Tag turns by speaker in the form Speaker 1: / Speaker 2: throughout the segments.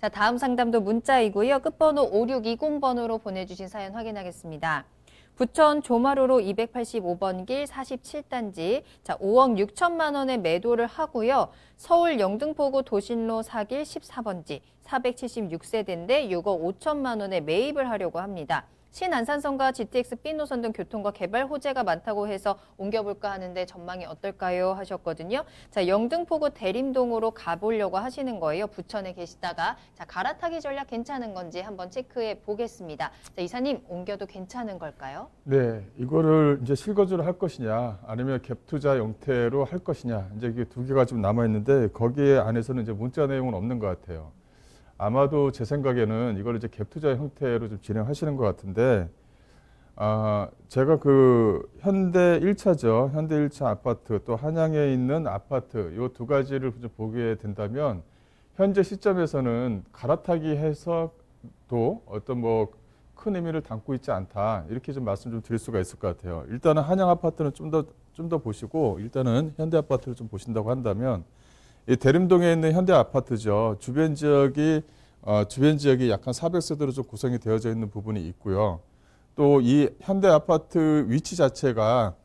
Speaker 1: 자, 다음 상담도 문자이고요. 끝번호 5620번으로 보내주신 사연 확인하겠습니다. 부천 조마로로 285번 길 47단지, 자, 5억 6천만 원에 매도를 하고요. 서울 영등포구 도신로 4길 14번지, 476세대인데 6억 5천만 원에 매입을 하려고 합니다. 신안산선과 GTX B노선 등 교통과 개발 호재가 많다고 해서 옮겨볼까 하는데 전망이 어떨까요? 하셨거든요. 자, 영등포구 대림동으로 가보려고 하시는 거예요. 부천에 계시다가. 자, 갈아타기 전략 괜찮은 건지 한번 체크해 보겠습니다. 자, 이사님, 옮겨도 괜찮은 걸까요?
Speaker 2: 네, 이거를 이제 실거주를 할 것이냐, 아니면 갭 투자 형태로 할 것이냐, 이제 이게 두 개가 좀 남아 있는데 거기에 안에서는 이제 문자 내용은 없는 것 같아요. 아마도 제 생각에는 이걸 이제 갭 투자 형태로 좀 진행하시는 것 같은데, 제가 그 현대 1차죠. 현대 1차 아파트, 또 한양에 있는 아파트, 이 두 가지를 좀 보게 된다면, 현재 시점에서는 갈아타기 해서 또 어떤 뭐 큰 의미를 담고 있지 않다. 이렇게 좀 말씀 좀 드릴 수가 있을 것 같아요. 일단은 한양 아파트는 좀 더 보시고, 일단은 현대 아파트를 좀 보신다고 한다면, 이 대림동에 있는 현대 아파트죠. 주변 지역이 약한 400세대로 좀 구성이 되어져 있는 부분이 있고요. 또 이 현대 아파트 위치 자체가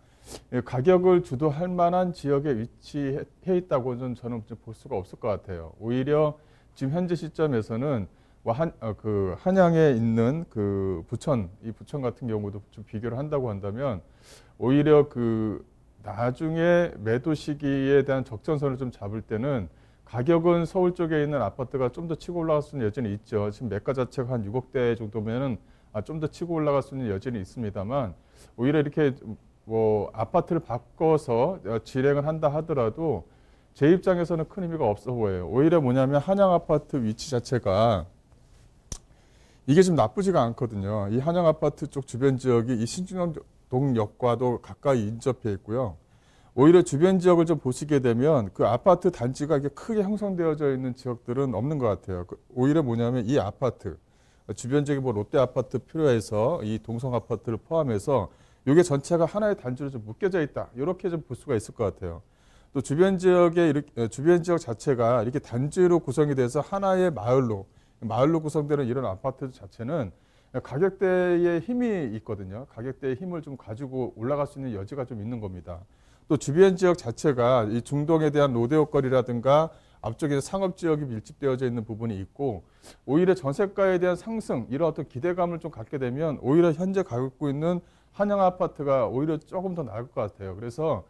Speaker 2: 가격을 주도할 만한 지역에 위치해 있다고는 저는 볼 수가 없을 것 같아요. 오히려 지금 현재 시점에서는 그 한양에 있는 그 이 부천 같은 경우도 좀 비교를 한다고 한다면 오히려 그 나중에 매도 시기에 대한 적정선을 좀 잡을 때는 가격은 서울 쪽에 있는 아파트가 좀 더 치고 올라갈 수는 여전히 있죠. 지금 매가 자체가 한 6억대 정도면은 좀 더 치고 올라갈 수는 여전히 있습니다만 오히려 이렇게 뭐 아파트를 바꿔서 진행을 한다 하더라도 제 입장에서는 큰 의미가 없어 보여요. 오히려 뭐냐면 한양 아파트 위치 자체가 이게 좀 나쁘지가 않거든요. 이 한양 아파트 쪽 주변 지역이 이 신중동역과도 가까이 인접해 있고요. 오히려 주변 지역을 좀 보시게 되면 그 아파트 단지가 이게 크게 형성되어져 있는 지역들은 없는 것 같아요. 오히려 뭐냐면 이 아파트, 주변 지역에 뭐 롯데 아파트 필요해서 이 동성 아파트를 포함해서 이게 전체가 하나의 단지로 좀 묶여져 있다. 이렇게 좀 볼 수가 있을 것 같아요. 또 주변 지역 자체가 이렇게 단지로 구성이 돼서 하나의 마을로 구성되는 이런 아파트 자체는 가격대의 힘이 있거든요. 가격대의 힘을 좀 가지고 올라갈 수 있는 여지가 좀 있는 겁니다. 또 주변 지역 자체가 이 중동에 대한 로데오거리라든가 앞쪽에 상업지역이 밀집되어져 있는 부분이 있고 오히려 전세가에 대한 상승 이런 어떤 기대감을 좀 갖게 되면 오히려 현재 갖고 있는 한양 아파트가 오히려 조금 더 나을 것 같아요. 그래서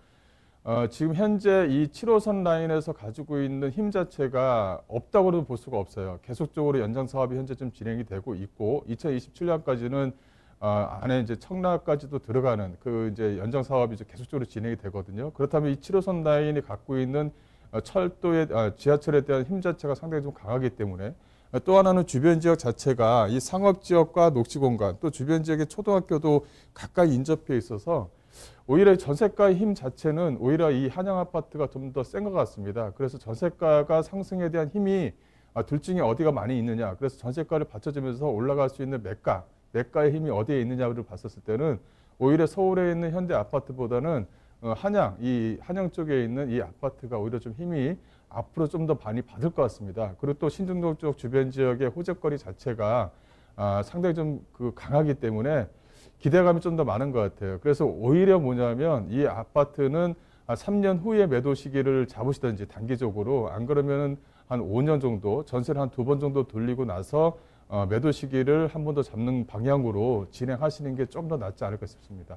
Speaker 2: 지금 현재 이 7호선 라인에서 가지고 있는 힘 자체가 없다고도 볼 수가 없어요. 계속적으로 연장 사업이 현재 좀 진행이 되고 있고 2027년까지는 안에 이제 청라까지도 들어가는 그 이제 연장 사업이 이제 계속적으로 진행이 되거든요. 그렇다면 이 7호선 라인이 갖고 있는 철도의 지하철에 대한 힘 자체가 상당히 좀 강하기 때문에 또 하나는 주변 지역 자체가 이 상업 지역과 녹지 공간 또 주변 지역의 초등학교도 가까이 인접해 있어서 오히려 전세가의 힘 자체는 오히려 이 한양 아파트가 좀 더 센 것 같습니다. 그래서 전세가가 상승에 대한 힘이 둘 중에 어디가 많이 있느냐. 그래서 전세가를 받쳐주면서 올라갈 수 있는 매가의 힘이 어디에 있느냐를 봤었을 때는 오히려 서울에 있는 현대 아파트보다는 한양 쪽에 있는 이 아파트가 오히려 좀 힘이 앞으로 좀 더 많이 받을 것 같습니다. 그리고 또 신중동 쪽 주변 지역의 호재거리 자체가 상당히 좀 강하기 때문에 기대감이 좀 더 많은 것 같아요. 그래서 오히려 뭐냐면 이 아파트는 3년 후에 매도 시기를 잡으시든지 단기적으로 안 그러면은 한 5년 정도 전세를 한 2번 정도 돌리고 나서 매도 시기를 한 번 더 잡는 방향으로 진행하시는 게 좀 더 낫지 않을까 싶습니다.